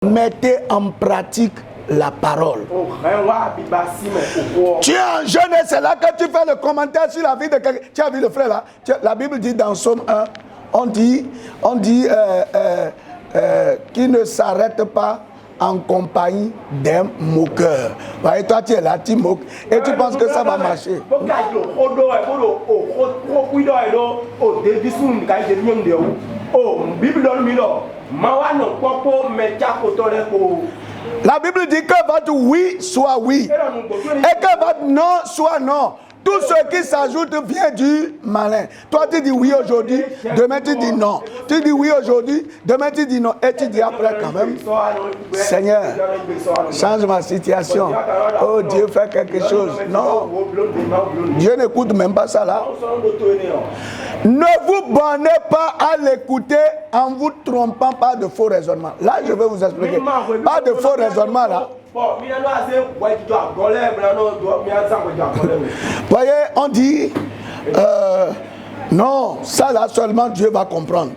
Mettez en pratique la parole. Tu es un jeune et c'est là que tu fais le commentaire sur la vie de quelqu'un. Tu as vu le frère là? La Bible dit dans Somme 1, on dit qu'il ne s'arrête pas en compagnie d'un moqueur. Et toi tu es là, tu moques et tu penses que ça va marcher. La Bible dit que votre oui soit oui et que votre non soit non. Tout ce qui s'ajoute vient du malin. Toi tu dis oui aujourd'hui, demain tu dis non. Tu dis oui aujourd'hui, demain tu dis non. Et tu dis après quand même, Seigneur, change ma situation. Oh Dieu, fais quelque chose. Non. Dieu n'écoute même pas ça là. Ne vous bornez pas à l'écouter en vous trompant par de faux raisonnements. Là, je vais vous expliquer. Pas de faux raisonnements là. Voyez, on dit non, ça là seulement Dieu va comprendre.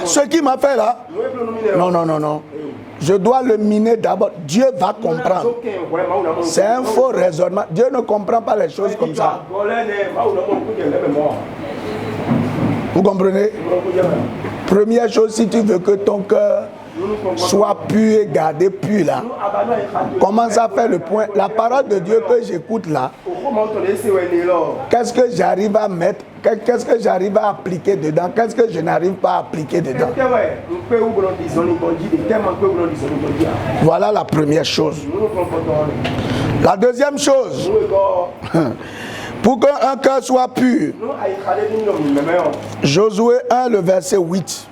Ce qui m'a fait là, non. Je dois le miner d'abord. Dieu va comprendre. C'est un faux raisonnement. Dieu ne comprend pas les choses comme ça. Vous comprenez? Première chose, si tu veux que ton cœur soit pur et gardé pur là, commence à faire le point. La parole de Dieu que j'écoute là, qu'est-ce que j'arrive à mettre, qu'est-ce que j'arrive à appliquer dedans, qu'est-ce que je n'arrive pas à appliquer dedans. Voilà la première chose. La deuxième chose, pour qu'un cœur soit pur, Josué 1, le verset 8.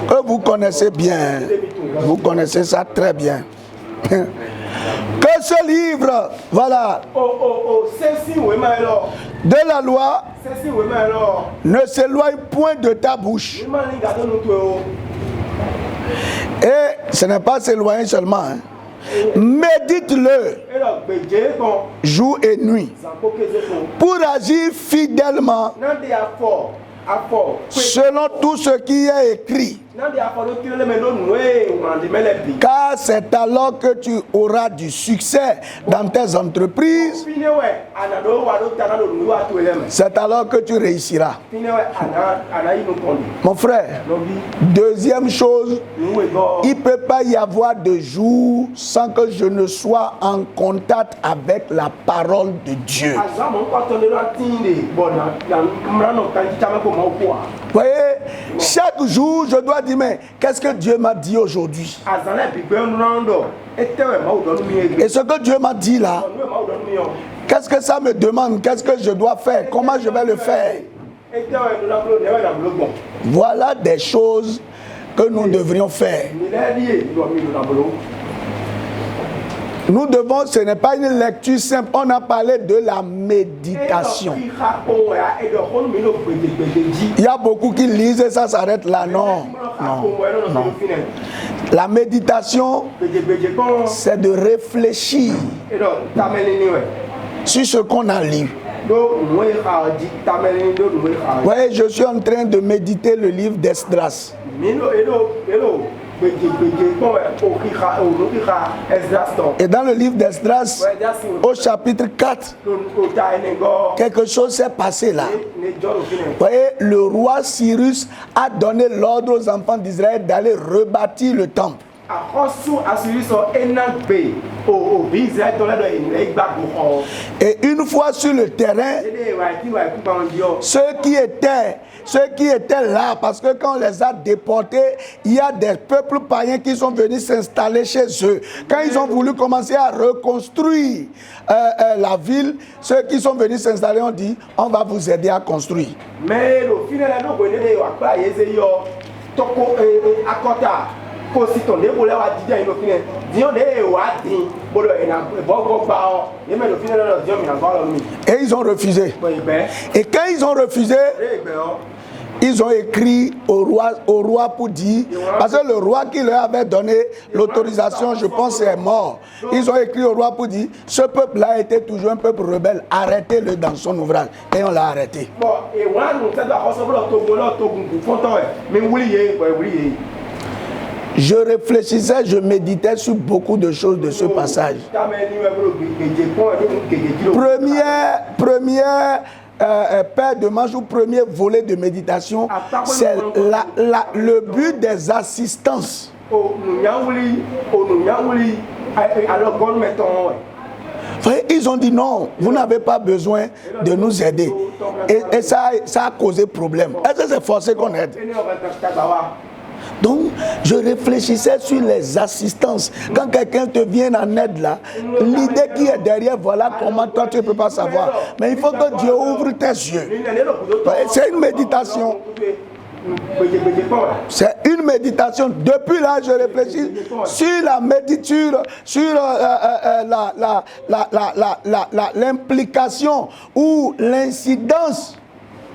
Que vous connaissez bien, vous connaissez ça très bien. Que ce livre, voilà, de la loi ne s'éloigne point de ta bouche. Et ce n'est pas s'éloigner seulement, hein. Médite-le jour et nuit pour agir fidèlement selon tout ce qui est écrit. Car c'est alors que tu auras du succès dans tes entreprises. C'est alors que tu réussiras. Mon frère, deuxième chose, il ne peut pas y avoir de jour sans que je ne sois en contact avec la parole de Dieu. Vous voyez, chaque jour, je dois dire, mais qu'est-ce que Dieu m'a dit aujourd'hui? Et ce que Dieu m'a dit là, qu'est-ce que ça me demande? Qu'est-ce que je dois faire? Comment je vais le faire? Voilà des choses que nous devrions faire. Nous devons, ce n'est pas une lecture simple, on a parlé de la méditation. Il y a beaucoup qui lisent et ça s'arrête là. Non. La méditation, c'est de réfléchir sur ce qu'on a lu. Vous voyez, je suis en train de méditer le livre d'Esdras. Et dans le livre d'Esdras, au chapitre 4, quelque chose s'est passé là. Vous voyez, le roi Cyrus a donné l'ordre aux enfants d'Israël d'aller rebâtir le temple. Et une fois sur le terrain, ceux qui étaient là, parce que quand on les a déportés, il y a des peuples païens qui sont venus s'installer chez eux. Quand ils ont voulu commencer à reconstruire la ville, ceux qui sont venus s'installer ont dit, on va vous aider à construire. Mais au final, et ils ont refusé. Et quand ils ont refusé, ils ont écrit au roi pour dire, parce que le roi qui leur avait donné l'autorisation, je pense, est mort. Ils ont écrit au roi pour dire, ce peuple-là était toujours un peuple rebelle, arrêtez-le dans son ouvrage. Et on l'a arrêté. Je réfléchissais, je méditais sur beaucoup de choses de ce passage. Première paire de manches ou premier volet de méditation, c'est le but des assistances. Ils ont dit non, vous n'avez pas besoin de nous aider. Et ça a causé problème. Est-ce que c'est forcé qu'on aide? Donc, je réfléchissais sur les assistances. Quand quelqu'un te vient en aide là, l'idée qui est derrière, voilà comment toi tu ne peux pas savoir. Mais il faut que Dieu ouvre tes yeux. C'est une méditation. C'est une méditation. Depuis là, je réfléchis sur la méditure, sur l'implication ou l'incidence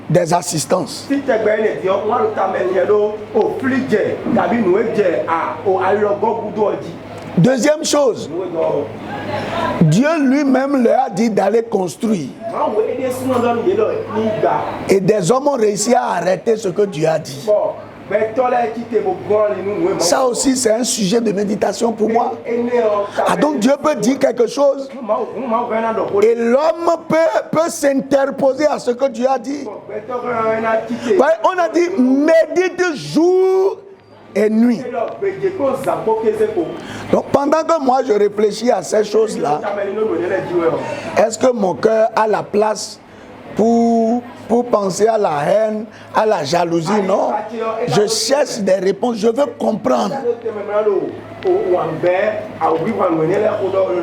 des assistances. Deuxième chose, Dieu lui-même leur a dit d'aller construire. Et des hommes ont réussi à arrêter ce que Dieu a dit. Ça aussi, c'est un sujet de méditation pour moi. Ah, donc Dieu peut dire quelque chose et l'homme peut s'interposer à ce que Dieu a dit. On a dit médite jour et nuit. Donc pendant que moi je réfléchis à ces choses-là, est-ce que mon cœur a la place pour penser à la haine, à la jalousie? Non. Je cherche des réponses, je veux comprendre.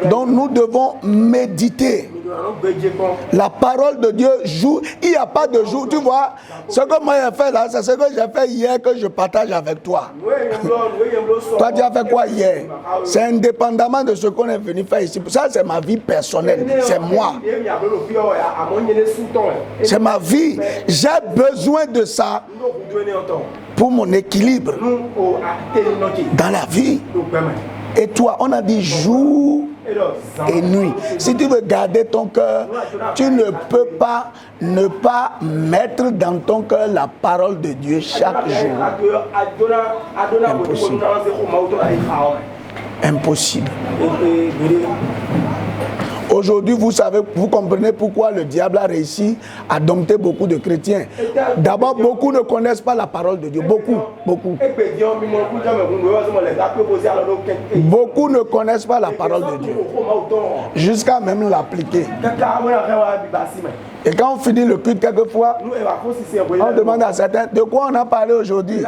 Donc nous devons méditer. La parole de Dieu joue. Il n'y a pas de jour. Tu vois, ce que moi j'ai fait là, c'est ce que j'ai fait hier que je partage avec toi. Toi, tu as fait quoi hier? C'est indépendamment de ce qu'on est venu faire ici. Ça, c'est ma vie personnelle. C'est moi. C'est ma vie. J'ai besoin de ça pour mon équilibre dans la vie. Et toi, on a dit jour et nuit. Si tu veux garder ton cœur, tu ne peux pas ne pas mettre dans ton cœur la parole de Dieu chaque jour. Impossible. Impossible. Aujourd'hui, vous savez, vous comprenez pourquoi le diable a réussi à dompter beaucoup de chrétiens. D'abord, beaucoup ne connaissent pas la parole de Dieu. Beaucoup. Beaucoup ne connaissent pas la parole de Dieu. Jusqu'à même l'appliquer. Et quand on finit le culte quelquefois, on demande à certains, de quoi on a parlé aujourd'hui?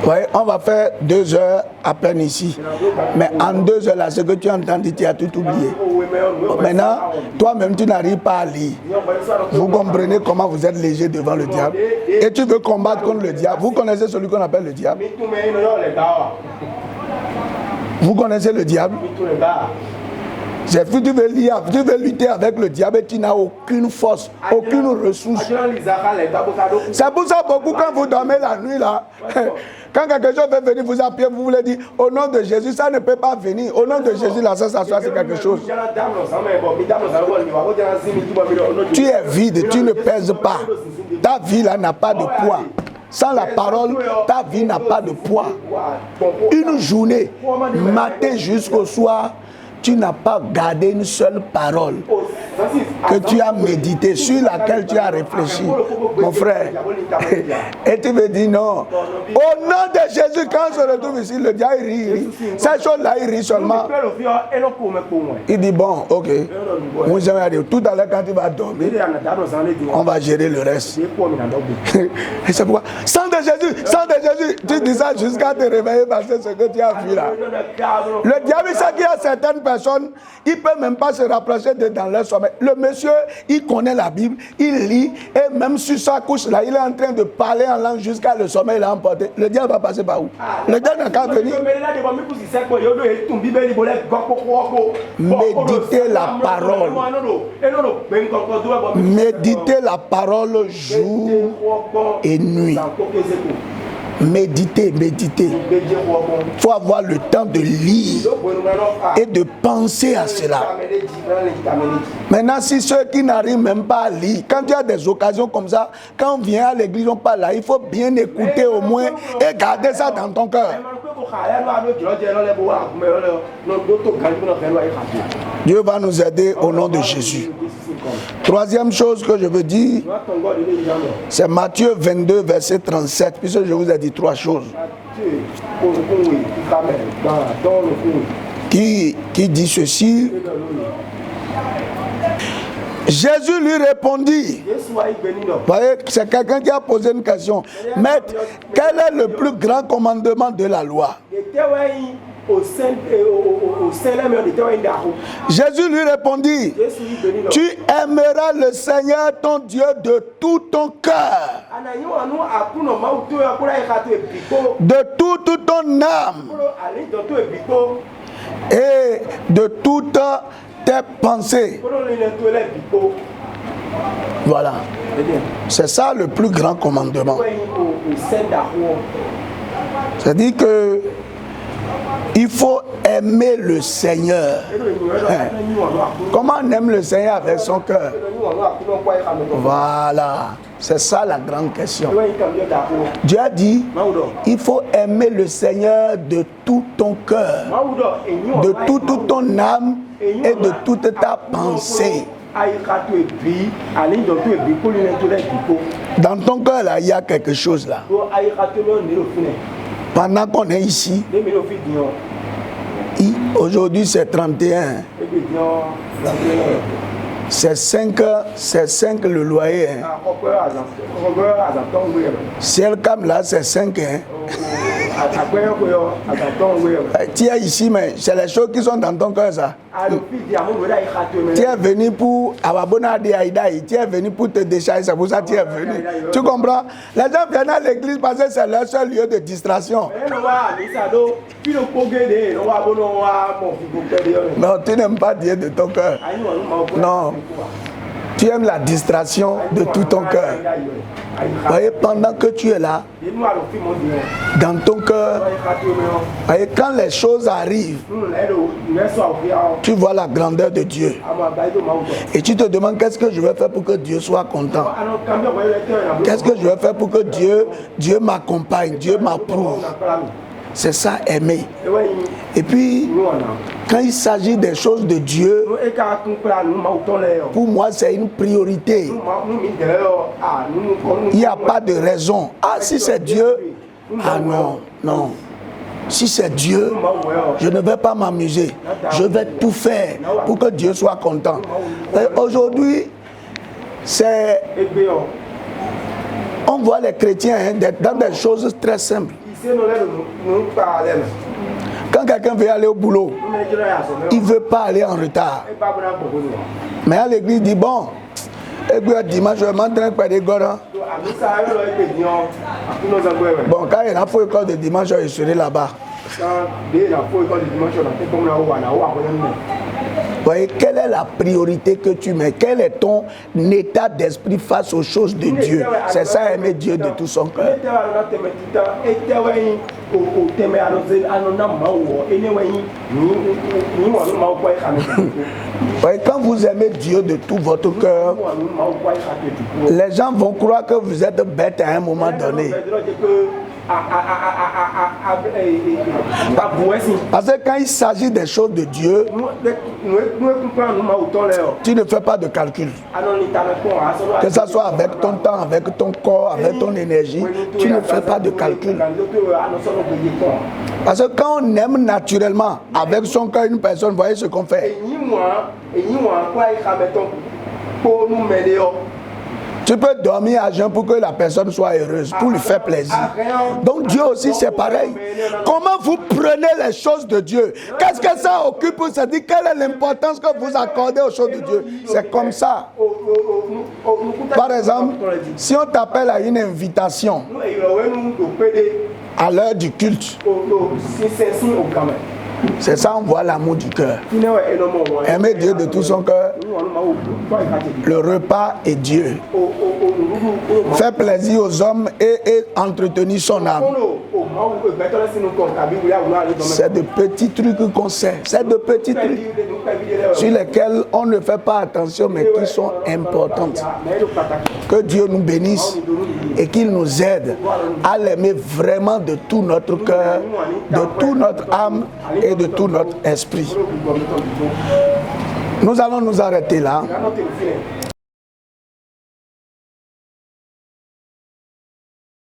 Ouais, on va faire 2 heures à peine ici. Mais en 2 heures là, ce que tu as entendu, tu as tout oublié. Maintenant, toi-même, tu n'arrives pas à lire. Vous comprenez comment vous êtes léger devant le diable. Et tu veux combattre contre le diable. Vous connaissez celui qu'on appelle le diable? Vous connaissez le diable? Tu veux lutter avec le diable et tu n'as aucune force, aucune ressource. C'est pour ça beaucoup quand vous dormez la nuit là, quand quelque chose veut venir vous appuyer, vous voulez dire au nom de Jésus, ça ne peut pas venir. Au nom de Jésus, là, ça s'assoit sur quelque chose. Tu es vide, tu ne pèses pas. Ta vie là n'a pas de poids. Sans la parole, ta vie n'a pas de poids. Une journée, matin jusqu'au soir, tu n'as pas gardé une seule parole que tu as médité, sur laquelle tu as réfléchi, mon frère. Et tu me dis non. Au nom de Jésus, quand on se retrouve ici, le diable rit. Cette chose-là, il rit seulement. Il dit bon, ok. Tout à l'heure, quand tu vas dormir, on va gérer le reste. Et c'est pourquoi, sang de Jésus, tu dis ça jusqu'à te réveiller parce que ce que tu as vu là. Le diable, il sait qu'il y a certaines personnes, il ne peut même pas se rapprocher dans leur sommeil. Le monsieur, il connaît la Bible, il lit, et même sur sa couche là, il est en train de parler en langue jusqu'à le sommeil l'a emporté. Le diable va passer par où? Le diable n'a qu'à venir. Méditez la parole. Méditez la parole jour et nuit. Méditer. Il faut avoir le temps de lire et de penser à cela. Maintenant, si ceux qui n'arrivent même pas à lire, quand il y a des occasions comme ça, quand on vient à l'église, on parle là, il faut bien écouter au moins et garder ça dans ton cœur. Dieu va nous aider au nom de Jésus. Troisième chose que je veux dire, c'est Matthieu 22, verset 37, puisque je vous ai dit trois choses. Qui dit ceci. Jésus lui répondit. Vous voyez, c'est quelqu'un qui a posé une question. Maître, quel est le plus grand commandement de la loi? Jésus lui répondit, tu aimeras le Seigneur ton Dieu de tout ton cœur, de toute ton âme et de toutes tes pensées. Voilà. C'est ça le plus grand commandement. C'est-à-dire que il faut aimer le Seigneur. Comment on aime le Seigneur avec son cœur? Voilà. C'est ça la grande question. Dieu a dit, il faut aimer le Seigneur de tout ton cœur, de toute ton âme et de toute ta pensée. Dans ton cœur, là, il y a quelque chose là. Pendant qu'on est ici, aujourd'hui c'est 31. C'est 5 le loyer. Ciel cam là c'est 5. Tu es ici, mais c'est les choses qui sont dans ton cœur ça. Tu es venu pour tu es venu pour te décharger, c'est pour ça que tu es venu. Tu comprends? Les gens viennent à l'église parce que c'est leur seul lieu de distraction. Non, tu n'aimes pas Dieu de ton cœur. Non. Tu aimes la distraction de tout ton cœur. Voyez, pendant que tu es là, dans ton cœur, voyez, quand les choses arrivent, tu vois la grandeur de Dieu. Et tu te demandes qu'est-ce que je vais faire pour que Dieu soit content. Qu'est-ce que je vais faire pour que Dieu m'accompagne, Dieu m'approuve. C'est ça, aimer. Et puis, quand il s'agit des choses de Dieu, pour moi, c'est une priorité. Il n'y a pas de raison. Ah, si c'est Dieu, ah non, non. Si c'est Dieu, je ne vais pas m'amuser. Je vais tout faire pour que Dieu soit content. Aujourd'hui, c'est... On voit les chrétiens dans des choses très simples. Quand quelqu'un veut aller au boulot, il ne veut pas aller en retard. Mais à l'église, il dit bon, et puis dimanche, je vais m'entraîner par des gars. Bon, quand il y a une école de dimanche, je serai là-bas. Voyez, quelle est la priorité que tu mets? Quel est ton état d'esprit face aux choses de Dieu? C'est ça, aimer Dieu de tout son cœur. Voyez, quand vous aimez Dieu de tout votre cœur, les gens vont croire que vous êtes bête à un moment donné. Parce que quand il s'agit des choses de Dieu, tu ne fais pas de calcul. Que ce soit avec ton temps, avec ton corps, avec ton énergie, tu ne fais pas de calcul. Parce que quand on aime naturellement avec son cœur une personne, voyez ce qu'on fait. Tu peux dormir à jeun pour que la personne soit heureuse, pour lui faire plaisir. Donc Dieu aussi c'est pareil. Comment vous prenez les choses de Dieu? Qu'est-ce que ça occupe? Ça dit quelle est l'importance que vous accordez aux choses de Dieu? C'est comme ça. Par exemple, si on t'appelle à une invitation à l'heure du culte, C'est ça, on voit l'amour du cœur. Aimer Dieu de tout son cœur. Le repas est Dieu. Faire plaisir aux hommes et entretenir son âme. C'est de petits trucs qu'on sait. C'est de petits trucs sur lesquels on ne fait pas attention, mais qui sont importants. Que Dieu nous bénisse et qu'il nous aide à l'aimer vraiment de tout notre cœur, de toute notre âme et de tout notre esprit. Nous allons nous arrêter là.